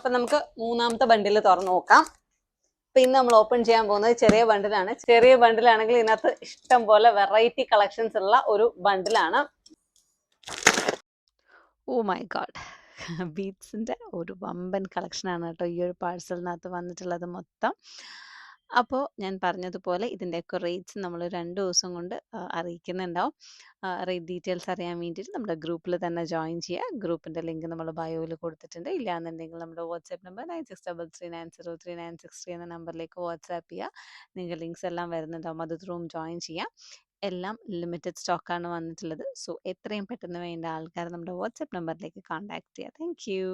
അപ്പൊ നമുക്ക് മൂന്നാമത്തെ ബണ്ടിൽ തുറന്നു നോക്കാം. അപ്പൊ ഇന്ന് നമ്മൾ ഓപ്പൺ ചെയ്യാൻ പോകുന്നത് ചെറിയ ബണ്ടിലാണ്. ചെറിയ ബണ്ടിലാണെങ്കിൽ ഇതിനകത്ത് ഇഷ്ടം പോലെ വെറൈറ്റി കളക്ഷൻസ് ഉള്ള ഒരു ബണ്ടിലാണ്. ഓ മൈ ഗോഡ്, ബീഡ്സിൻ്റെ ഒരു വമ്പൻ കളക്ഷനാണ് കേട്ടോ ഈ ഒരു പാഴ്സലിനകത്ത് വന്നിട്ടുള്ളത് മൊത്തം. അപ്പോൾ ഞാൻ പറഞ്ഞതുപോലെ ഇതിൻ്റെയൊക്കെ റേറ്റ്സ് നമ്മൾ 2 ദിവസം കൊണ്ട് അറിയിക്കുന്നുണ്ടാവും. റേറ്റ് ഡീറ്റെയിൽസ് അറിയാൻ വേണ്ടിയിട്ട് നമ്മുടെ ഗ്രൂപ്പിൽ തന്നെ ജോയിൻ ചെയ്യുക. ഗ്രൂപ്പിൻ്റെ ലിങ്ക് നമ്മൾ ബയോയിൽ കൊടുത്തിട്ടുണ്ട്. ഇല്ലാന്നുണ്ടെങ്കിൽ നമ്മുടെ വാട്സാപ്പ് നമ്പർ 9633903963 എന്ന നമ്പറിലേക്ക് വാട്സാപ്പ് ചെയ്യുക. നിങ്ങൾക്ക് ലിങ്ക്സ് എല്ലാം വരുന്നുണ്ടാവും, അത് ത്രൂവും ജോയിൻ ചെയ്യാം. എല്ലാം ലിമിറ്റഡ് സ്റ്റോക്കാണ് വന്നിട്ടുള്ളത്. സോ എത്രയും പെട്ടെന്ന് വേണ്ട ആൾക്കാർ നമ്മുടെ വാട്സാപ്പ് നമ്പറിലേക്ക് കോൺടാക്ട് ചെയ്യുക. Thank you.